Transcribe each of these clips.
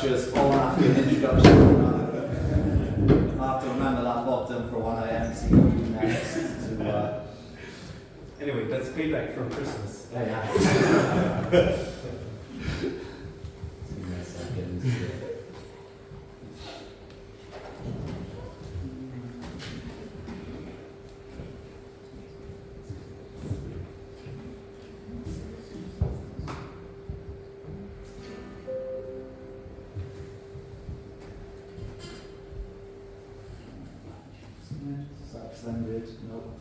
lectures all after an introduction. I have to remember that bottom for when I MC next. Anyway, that's payback for Christmas. Yeah. Give me a second. Splendid. Nope.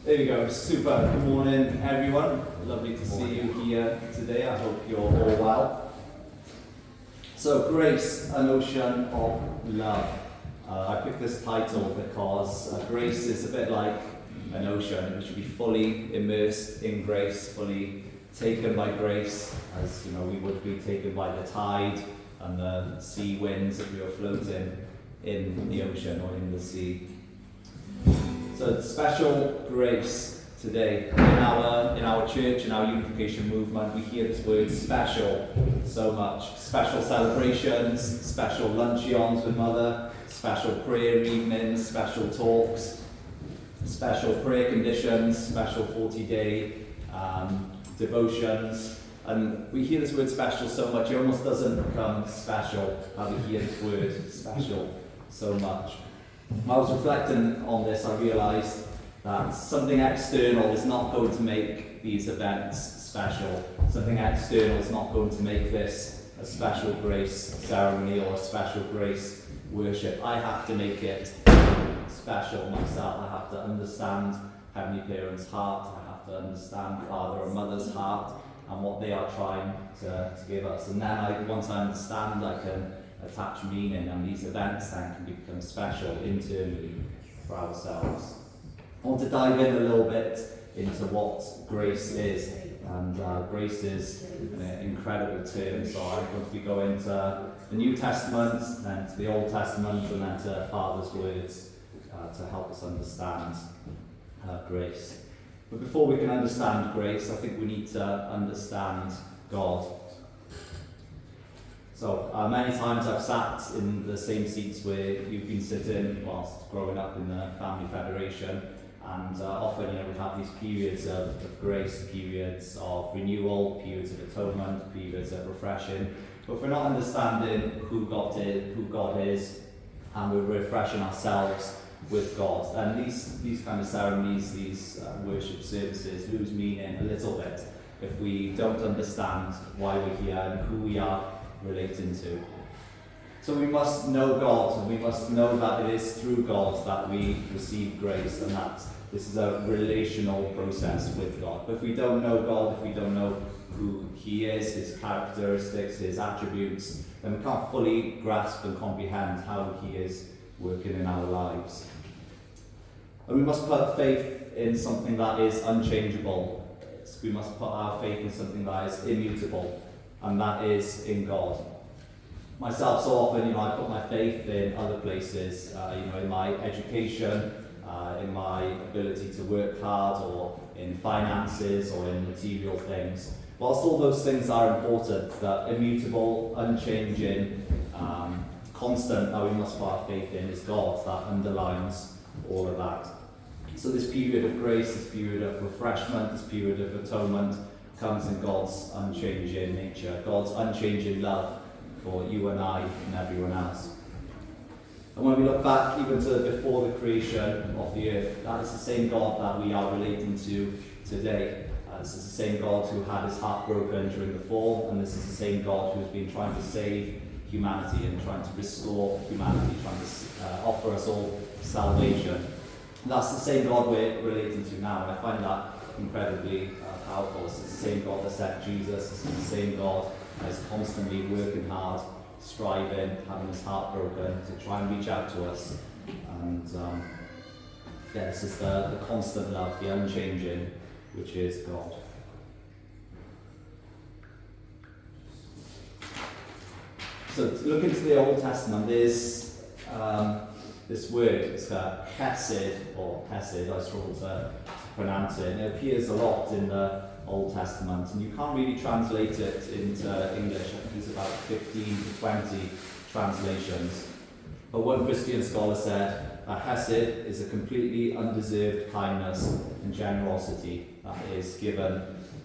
There we go. Super. Good morning, everyone. Lovely to see you here today. I hope you're all well. So, grace, an ocean of love. I picked this title because grace is a bit like an ocean. We should be fully immersed in grace, fully taken by grace, as we would be taken by the tide and the sea winds if we were floating in the ocean or in the sea. So special grace today in our church, in our unification movement. We hear this word special so much. Special celebrations, special luncheons with mother, special prayer evenings, special talks, special prayer conditions, special 40-day devotions. And we hear this word special so much, it almost doesn't become special how we hear this word special so much. When I was reflecting on this, I realised that something external is not going to make these events special. Something external is not going to make this a special grace ceremony or a special grace worship. I have to make it special myself. I have to understand Heavenly Parents' heart. I have to understand Father and Mother's heart and what they are trying to give us. And then once I understand, I can attach meaning, and these events then can become special internally for ourselves. I want to dive in a little bit into what grace is. And grace is an incredible term, so I'm going to be going to the New Testament, then to the Old Testament, and then to Father's words to help us understand grace. But before we can understand grace, I think we need to understand God. So many times I've sat in the same seats where you've been sitting whilst growing up in the family federation, and often we have these periods of grace, periods of renewal, periods of atonement, periods of refreshing. But if we're not understanding who God is, and we're refreshing ourselves with God, then these kind of ceremonies, these worship services lose meaning a little bit if we don't understand why we're here and who we are relating to. So we must know God, and we must know that it is through God that we receive grace, and that this is a relational process with God. But if we don't know God, if we don't know who He is, His characteristics, His attributes, then we can't fully grasp and comprehend how He is working in our lives. And we must put faith in something that is unchangeable. We must put our faith in something that is immutable, and that is in God. Myself, so often, I put my faith in other places, in my education, in my ability to work hard, or in finances, or in material things. Whilst all those things are important, the immutable, unchanging, constant that we must put our faith in is God, that underlines all of that. So this period of grace, this period of refreshment, this period of atonement comes in God's unchanging nature, God's unchanging love for you and I and everyone else. And when we look back even to before the creation of the earth, that is the same God that we are relating to today. This is the same God who had his heart broken during the fall, and this is the same God who has been trying to save humanity and trying to restore humanity, trying to offer us all salvation. And that's the same God we're relating to now, and I find that incredibly powerful. It's the same God that sent Jesus. It's the same God that is constantly working hard, striving, having his heart broken to try and reach out to us. And this is the constant love, the unchanging, which is God. So to look into the Old Testament, there's this word, it's chesed, or hesed, I struggle to pronounce it. And it appears a lot in the Old Testament, and you can't really translate it into English. I think there's about 15 to 20 translations. But one Christian scholar said, hesed is a completely undeserved kindness and generosity that is given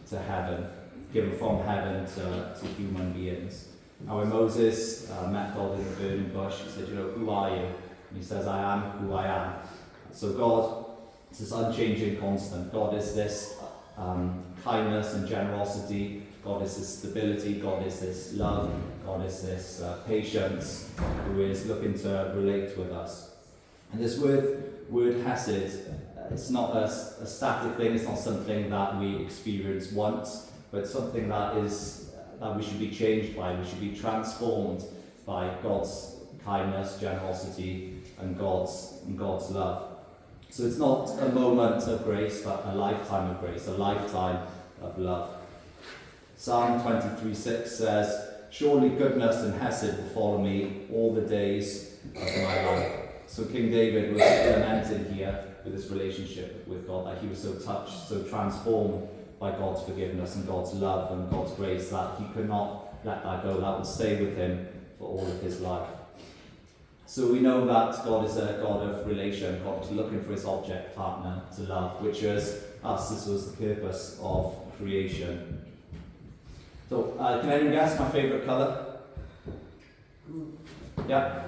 to heaven, given from heaven to human beings. Now when Moses met God in the burning bush, he said, who are you? And he says, I am who I am. So God is this unchanging constant. God is this kindness and generosity. God is this stability. God is this love. God is this patience who is looking to relate with us. And this word hesed, it's not a static thing. It's not something that we experience once, but something that we should be changed by. We should be transformed by God's kindness, generosity, and God's love. So it's not a moment of grace, but a lifetime of grace, a lifetime of love. Psalm 23:6 says, surely goodness and hesed will follow me all the days of my life. So King David was lamenting here with his relationship with God, that he was so touched, so transformed by God's forgiveness and God's love and God's grace that he could not let that go. That would stay with him for all of his life. So we know that God is a God of relation. God was looking for his object partner to love, which was us. This was the purpose of creation. So, can anyone guess my favourite colour? Yeah?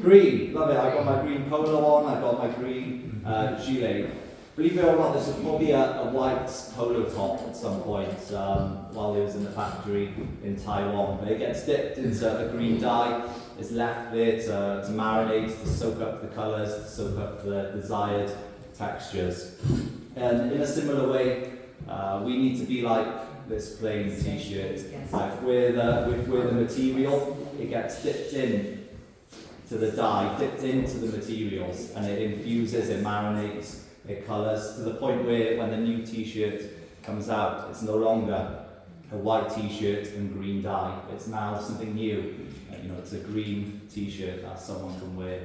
Green. Love it. I got my green polo on. I got my green gilet. Believe it or not, this was probably a white polo top at some point while he was in the factory in Taiwan. But it gets dipped into a green dye. It's left there to marinate, to soak up the colours, to soak up the desired textures. And in a similar way, we need to be like this plain t-shirt. With the material, it gets dipped in to the dye, dipped into the materials, and it infuses, it marinates, it colours to the point where when the new t-shirt comes out, it's no longer a white t-shirt and green dye. It's now something new. It's a green t-shirt that someone can wear.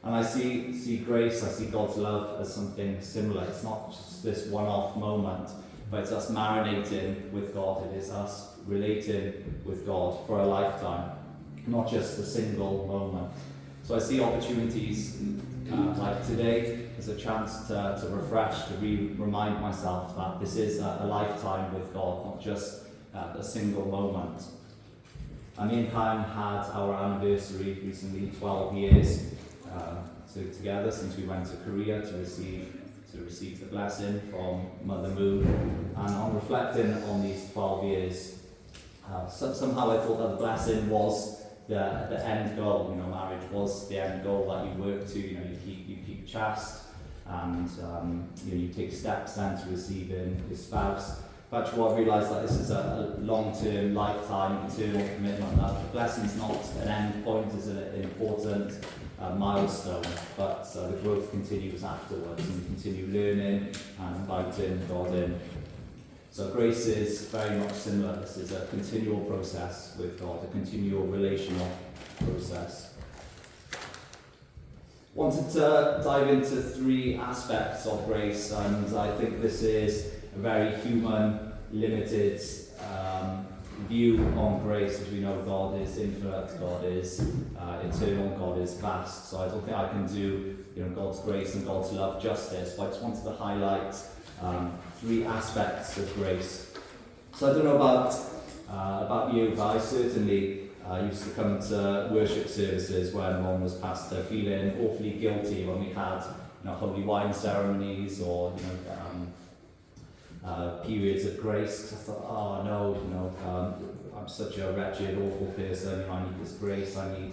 And I see grace, I see God's love as something similar. It's not just this one-off moment, but it's us marinating with God. It is us relating with God for a lifetime, not just a single moment. So I see opportunities like today as a chance to refresh, to remind myself that this is a lifetime with God, not just a single moment. Me and Pam had our anniversary recently, 12 years together since we went to Korea to receive the blessing from Mother Moon. And on reflecting on these 12 years, somehow I thought that the blessing was the end goal. Marriage was the end goal that you work to. You keep chaste, and you take steps then to receiving your spouse. But I realised that this is a long-term, lifetime, eternal commitment. That the blessing's not an end point, is an important milestone, but the growth continues afterwards, and we continue learning and inviting God in. So grace is very much similar. This is a continual process with God, a continual relational process. Wanted to dive into 3 aspects of grace, and I think this is a very human, limited view on grace. As we know, God is infinite, God is eternal, God is vast. So I don't think I can do God's grace and God's love justice, but I just wanted to highlight 3 aspects of grace. So I don't know about you, but I certainly used to come to worship services when one was pastor, feeling awfully guilty when we had holy wine ceremonies or periods of grace. Cause I thought, oh no, I'm such a wretched, awful person. I need this grace. I need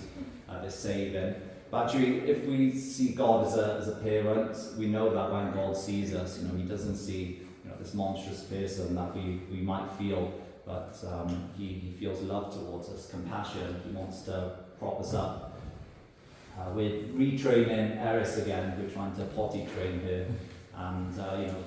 this saving. But actually, if we see God as a parent, we know that when God sees us, He doesn't see this monstrous person that we might feel, but he feels love towards us, compassion. He wants to prop us up. We're retraining Eris again. We're trying to potty train her, and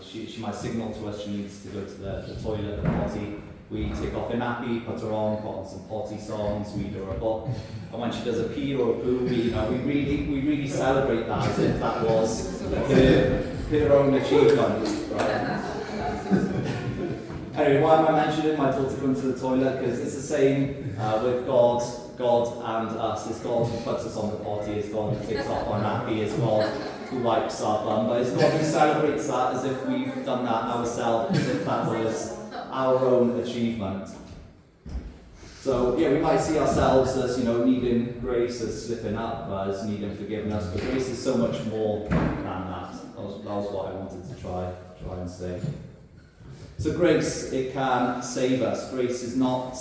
she might signal to us she needs to go to the toilet, the potty. We take off her nappy, put her on, put on some potty songs, read her a book. And when she does a pee or a poo, we really celebrate that as if that was her own achievement, right? Anyway, why am I mentioning my daughter going to the toilet? Because it's the same with God and us. It's God who puts us on the potty, it's God who takes off our nappy, it's God who wipes our bum, but it's God who celebrates that as if we've done that ourselves, as if that was our own achievement. So yeah, we might see ourselves as, needing grace, as slipping up, as needing forgiveness, but grace is so much more than that. That was what I wanted to try and say. So grace, it can save us. Grace is not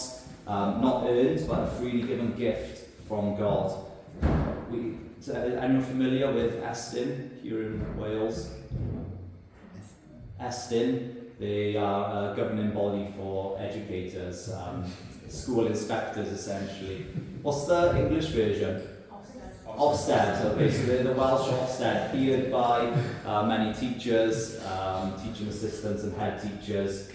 earned, but a freely given gift from God. Anyone familiar with Estyn here in Wales? Estyn, they are a governing body for educators, school inspectors essentially. What's the English version? Ofsted. Okay, so they're the Welsh Ofsted, feared by many teachers, teaching assistants and head teachers.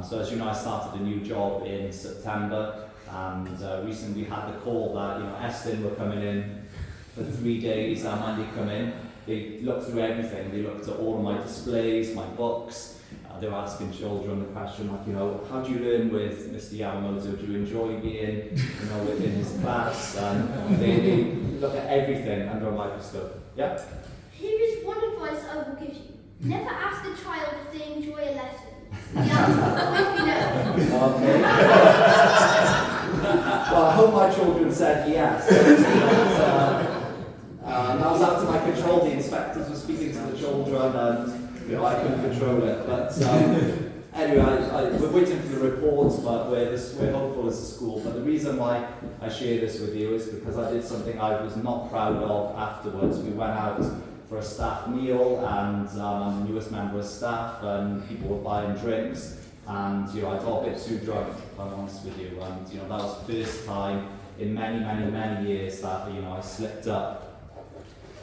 So as you know, I started a new job in September, and recently we had the call that Estyn were coming in for 3 days, and when they come in, they look through everything. They looked at all of my displays, my books. They were asking children the question like, how do you learn with Mr. Yamamoto? Do you enjoy being, within his class? And they look at everything under a microscope. Yeah? Here is one advice I will give you. Never ask a child if they enjoy a lesson. The answer will always be no. Okay. Well, I hope my children said yes. That was out of my control. The inspectors were speaking to the children, and I couldn't control it. But anyway, we're waiting for the reports, but we're hopeful as a school. But the reason why I share this with you is because I did something I was not proud of afterwards. We went out for a staff meal, and I'm the newest member of staff, and people were buying drinks, and I got a bit too drunk, if I'm honest with you, and that was the first time in many years that I slipped up.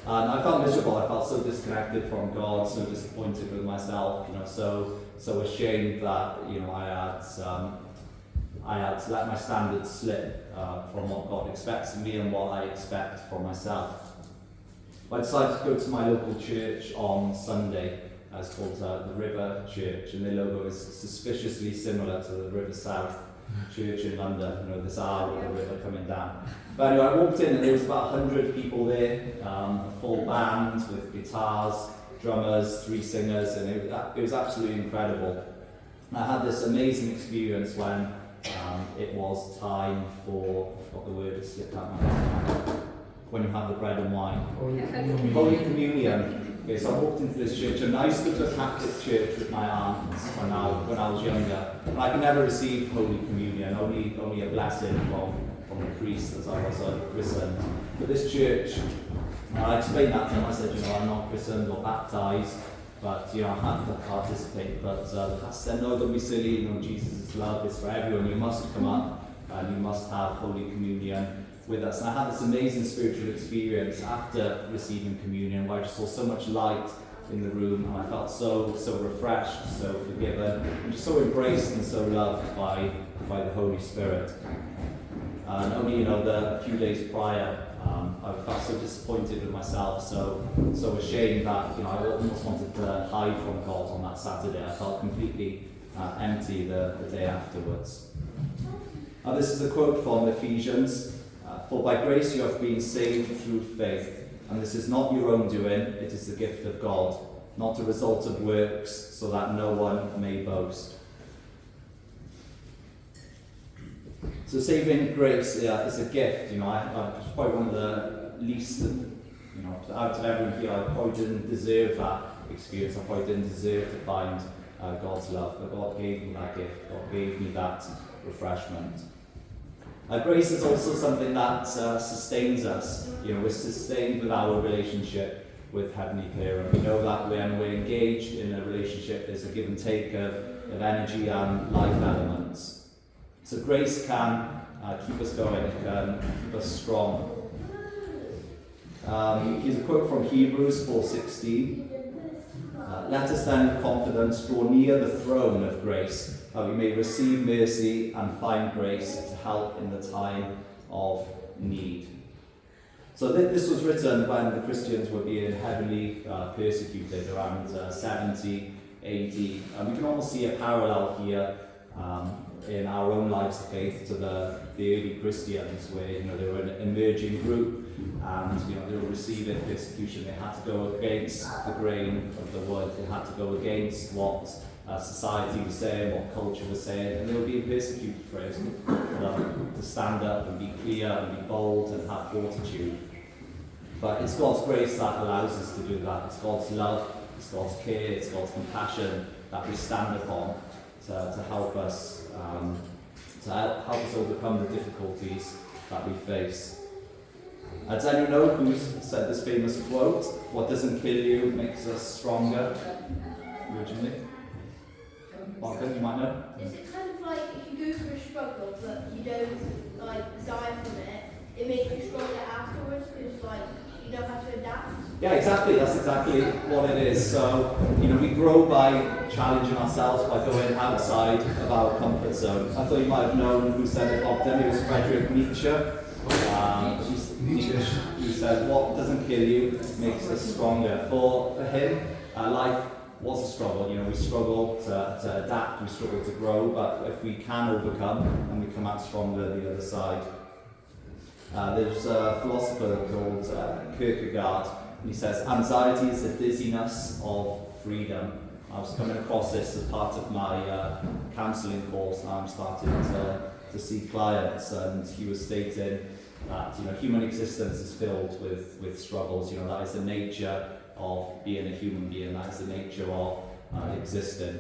And I felt miserable. I felt so disconnected from God, so disappointed with myself, so ashamed that I had let my standards slip from what God expects of me and what I expect from myself. I decided to go to my local church on Sunday. It's called the River Church, and their logo is suspiciously similar to the River South Church in London. This R with the river coming down. But anyway, I walked in and there was about 100 people there, a full band with guitars, drummers, 3 singers, and it was absolutely incredible. And I had this amazing experience when it was time for, I forgot the word, it slipped out my head, when you have the bread and wine. Holy Communion. Okay, so I walked into this church, and I used to go to a Catholic church with my aunts when I was younger, and I could never receive Holy Communion, only a blessing from the priest as I was christened. But this church, I explained that to them. I said, I'm not christened or baptized, but I have to participate. But the pastor said, no, don't be silly. Jesus' love is for everyone. You must come up and you must have Holy Communion with us. And I had this amazing spiritual experience after receiving communion, where I just saw so much light in the room, and I felt so refreshed, so forgiven, and just so embraced and so loved by the Holy Spirit. And only a few days prior, I felt so disappointed with myself, so ashamed that I almost wanted to hide from God on that Saturday. I felt completely empty the day afterwards. This is a quote from Ephesians. For by grace you have been saved through faith, and this is not your own doing, it is the gift of God, not a result of works, so that no one may boast. So saving grace is a gift. It's probably one of the least, out of everyone here, I probably didn't deserve that experience. I probably didn't deserve to find God's love, but God gave me that gift. God gave me that refreshment. Grace is also something that sustains us. We're sustained with our relationship with Heavenly Parent. We know that when we're engaged in a relationship, there's a give and take of energy and life elements. So grace can keep us going, it can keep us strong. Here's a quote from Hebrews 4:16. Let us then with confidence draw near the throne of grace, that we may receive mercy and find grace to help in the time of need. So this was written when the Christians were being heavily persecuted around 70 AD. And we can almost see a parallel here in our own lives of faith to the early Christians, where they were an emerging group and they were receiving persecution. They had to go against the grain of the wood. They had to go against what society was saying, what culture was saying, and they were being persecuted for it. To stand up and be clear and be bold and have fortitude. But it's God's grace that allows us to do that. It's God's love, it's God's care, it's God's compassion that we stand upon to help us overcome the difficulties that we face. Does anyone know who said this famous quote? What doesn't kill you makes us stronger. Originally, Martin, you might know. Is it kind of like if you go through a struggle but you don't die from it, it makes you stronger afterwards because you don't have to adapt? Yeah, exactly. That's exactly what it is. So, we grow by challenging ourselves, by going outside of our comfort zone. I thought you might have known who said it often. It was Friedrich Nietzsche. He said, what doesn't kill you makes us stronger. For him, life was a struggle. We struggle to adapt, we struggle to grow, but if we can overcome, and we come out stronger the other side. There's a philosopher called Kierkegaard, and he says, anxiety is the dizziness of freedom. I was coming across this as part of my counselling course. Now I'm starting to see clients, and he was stating that human existence is filled with struggles. That is the nature of being a human being. That is the nature of existing.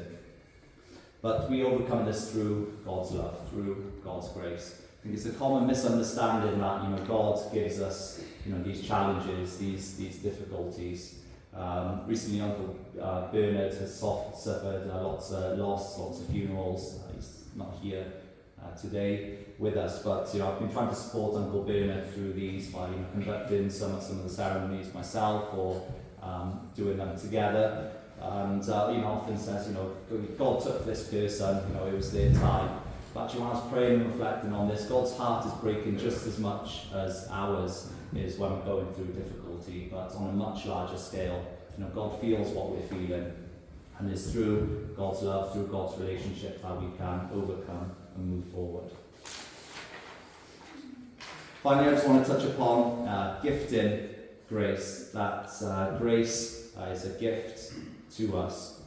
But we overcome this through God's love, through God's grace. I think it's a common misunderstanding that God gives us these challenges, these difficulties. Recently, Uncle Bernard has suffered lots of loss, lots of funerals. He's not here today with us, but I've been trying to support Uncle Bernard through these by conducting some of the ceremonies myself or doing them together. And often says, God took this person, it was their time. But actually, when I was praying and reflecting on this, God's heart is breaking just as much as ours is when we're going through difficulty, but on a much larger scale. God feels what we're feeling, and it's through God's love, through God's relationship, that we can overcome and move forward. Finally, I just want to touch upon gifting grace. That grace is a gift to us.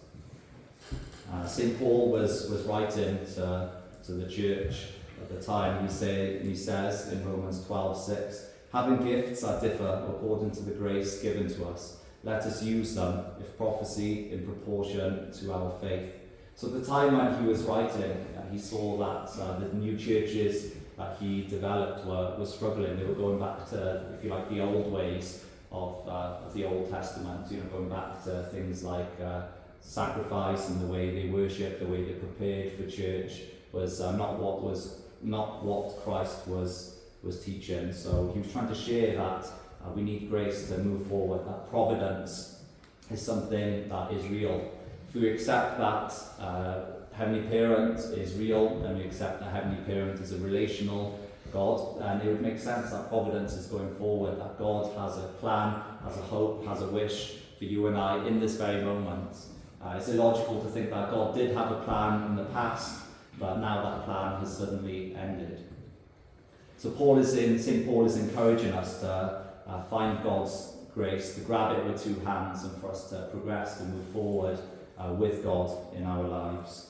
St. Paul was writing to the church at the time. He says in Romans 12:6, having gifts that differ according to the grace given to us, let us use them, if prophecy, in proportion to our faith. So at the time when he was writing, he saw that the new churches that he developed were struggling. They were going back to, if you like, the old ways of the Old Testament, going back to things like sacrifice and the way they worshipped, the way they prepared for church was not what Christ was teaching. So he was trying to share that we need grace to move forward, that providence is something that is real. If we accept that Heavenly Parent is real, and we accept that Heavenly Parent is a relational God, and it would make sense that providence is going forward, that God has a plan, has a hope, has a wish for you and I in this very moment. It's illogical to think that God did have a plan in the past, but now that plan has suddenly ended. So St. Paul is encouraging us to find God's grace, to grab it with two hands, and for us to progress, to move forward with God in our lives.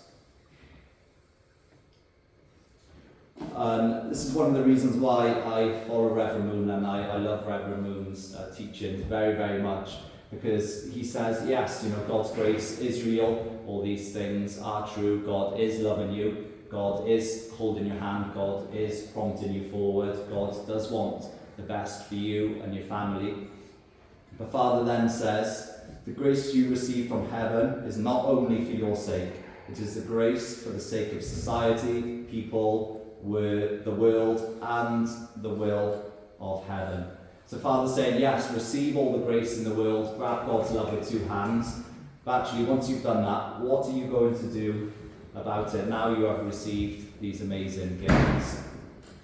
This is one of the reasons why I follow Reverend Moon, and I love Reverend Moon's teachings very, very much, because he says, yes, God's grace is real, all these things are true, God is loving you, God is holding your hand, God is prompting you forward, God does want the best for you and your family. But Father then says, the grace you receive from heaven is not only for your sake, it is the grace for the sake of society, people, the world, and the will of heaven. So Father's saying, yes, receive all the grace in the world, grab God's love with two hands, but actually once you've done that, what are you going to do about it. Now you have received these amazing gifts.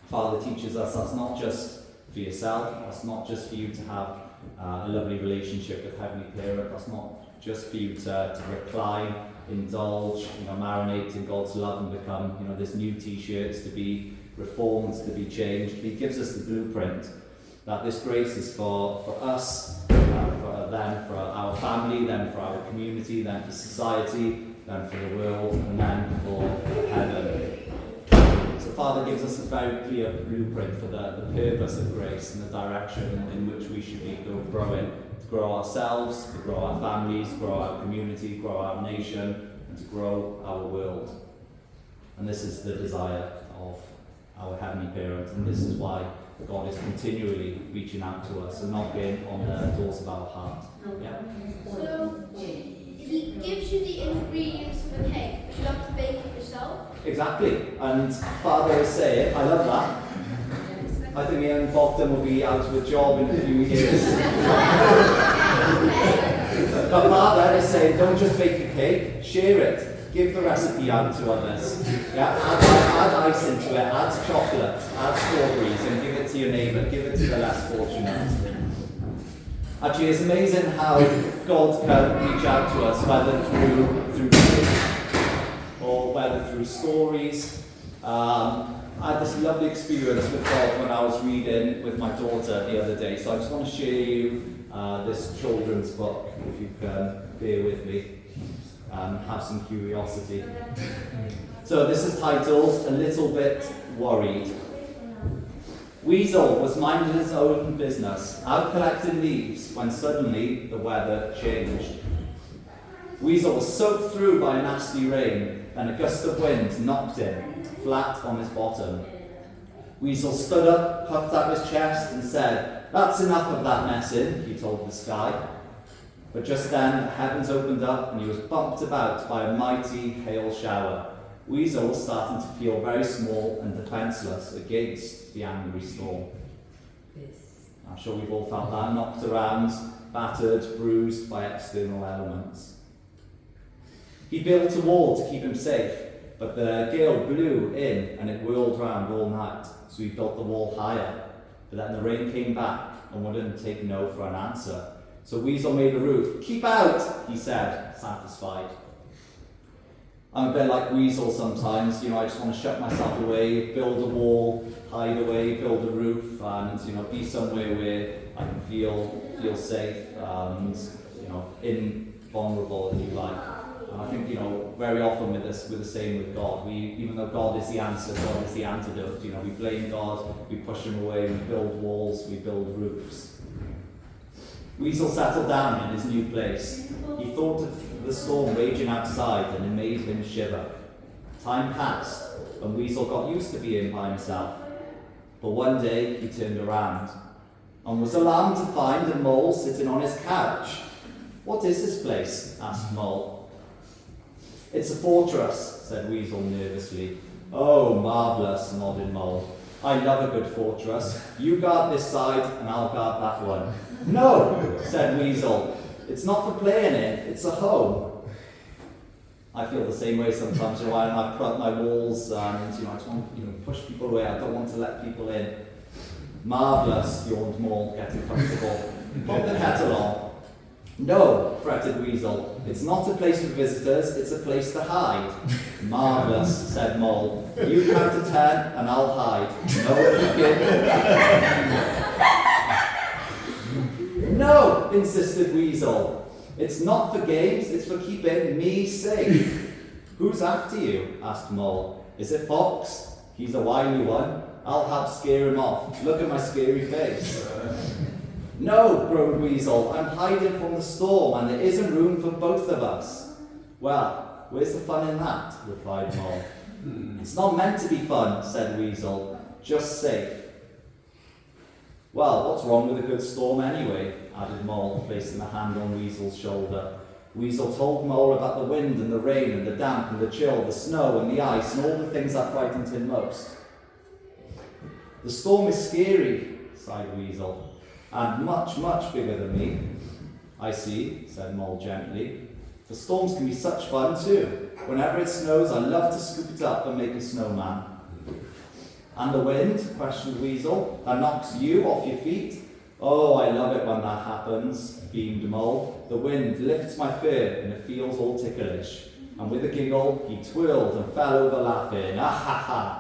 Father teaches us that's not just for yourself, that's not just for you to have a lovely relationship with Heavenly Parent, that's not just for you to recline, indulge, marinate in God's love and become, this new t-shirts, to be reformed, to be changed. He gives us the blueprint that this grace is for us, for them, for our family, then for our community, then for society, then for the world, and then for heaven. So Father gives us a very clear blueprint for the purpose of grace and the direction in which we should be growing, to grow ourselves, to grow our families, grow our community, grow our nation, and to grow our world. And this is the desire of our Heavenly Parent, and this is why God is continually reaching out to us and knocking on the doors of our heart. Yeah? So, He gives you the ingredients for the cake, but you have to bake it yourself? Exactly. And Father is saying, I love that. I think Ian Bogdan will be out of a job in a few years. But Father is saying, don't just bake a cake, share it. Give the recipe out to others. Yeah? Add ice into it, add chocolate, add strawberries, and give it to your neighbour, give it to the less fortunate. Actually, it's amazing how God can reach out to us, whether through music or whether through stories. I had this lovely experience with God when I was reading with my daughter the other day, so I just want to share you this children's book, if you can bear with me and have some curiosity. So this is titled A Little Bit Worried. Weasel was minding his own business, out collecting leaves, when suddenly the weather changed. Weasel was soaked through by a nasty rain, and a gust of wind knocked him flat on his bottom. Weasel stood up, puffed out his chest, and said, "That's enough of that messing," he told the sky. But just then, the heavens opened up, and he was bumped about by a mighty hail shower. Weasel was starting to feel very small and defenceless against the angry storm. I'm sure we've all felt that, knocked around, battered, bruised by external elements. He built a wall to keep him safe, but the gale blew in and it whirled round all night, so he built the wall higher. But then the rain came back and wouldn't take no for an answer. So Weasel made the roof. "Keep out," he said, satisfied. I'm a bit like Weasel sometimes, I just want to shut myself away, build a wall, hide away, build a roof, and be somewhere where I can feel safe and invulnerable, if you like. And I think very often we're the same with God. Even though God is the answer, God is the antidote. We blame God, we push him away, we build walls, we build roofs. Weasel settled down in his new place. He thought of the storm raging outside, and it made him shiver. Time passed, and Weasel got used to being by himself. But one day he turned around and was alarmed to find a mole sitting on his couch. "What is this place?" asked Mole. "It's a fortress," said Weasel nervously. "Oh, marvellous," nodded Mole. "I love a good fortress. You guard this side, and I'll guard that one." "No," said Weasel. "It's not for playing in, it's a home." I feel the same way sometimes when I've put up my walls and I just want to push people away. I don't want to let people in. "Marvellous," yawned Mole, getting comfortable. "Pop the kettle on." "No," fretted Weasel. "It's not a place for visitors, it's a place to hide." "Marvellous," said Mole. "You count to 10 and I'll hide. No peeking." "No," insisted Weasel. "It's not for games, it's for keeping me safe." "Who's after you?" asked Mole. "Is it Fox? He's a wily one. I'll help scare him off. Look at my scary face." "No," groaned Weasel. "I'm hiding from the storm and there isn't room for both of us." "Well, where's the fun in that?" replied Mole. "It's not meant to be fun," said Weasel. "Just safe." "Well, what's wrong with a good storm anyway?" added Mole, placing a hand on Weasel's shoulder. Weasel told Mole about the wind and the rain and the damp and the chill, the snow and the ice and all the things that frightened him most. "The storm is scary," sighed Weasel, "and much, much bigger than me." "I see," said Mole gently. "The storms can be such fun too." Whenever it snows, I love to scoop it up and make a snowman. And the wind, questioned Weasel, that knocks you off your feet. Oh, I love it when that happens, beamed Mole. The wind lifts my fur and it feels all ticklish. And with a giggle, he twirled and fell over laughing. Ah ha ha!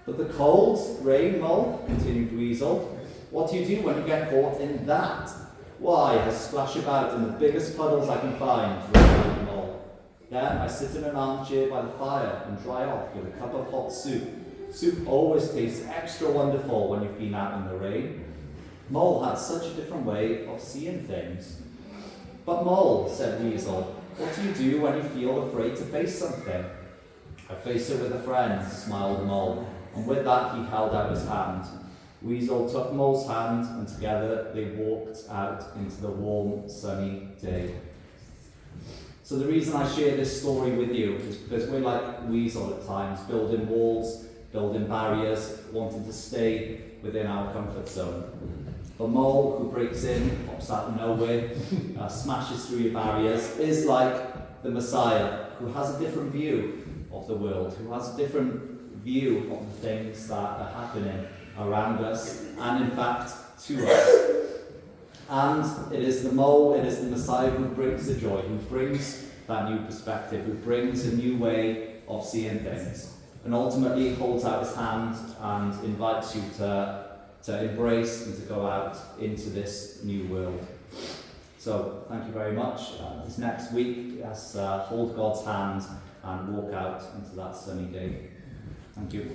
But the cold, rain, Mole, continued Weasel. What do you do when you get caught in that? Why, I splash about in the biggest puddles I can find, replied Mole. Then I sit in an armchair by the fire and dry off with a cup of hot soup. Soup always tastes extra wonderful when you've been out in the rain. Mole had such a different way of seeing things. But Mole, said Weasel, what do you do when you feel afraid to face something? I face it with a friend, smiled Mole, and with that he held out his hand. Weasel took Mole's hand and together they walked out into the warm, sunny day. So the reason I share this story with you is because we're like Weasel at times, building walls, building barriers, wanting to stay within our comfort zone. The Mole who breaks in, pops out of nowhere, smashes through your barriers, is like the Messiah who has a different view of the world, who has a different view of the things that are happening around us and in fact to us. And it is the Mole, it is the Messiah who brings the joy, who brings that new perspective, who brings a new way of seeing things, and ultimately holds out his hand and invites you to embrace and to go out into this new world. So thank you very much. This next week, let's hold God's hand and walk out into that sunny day. Thank you.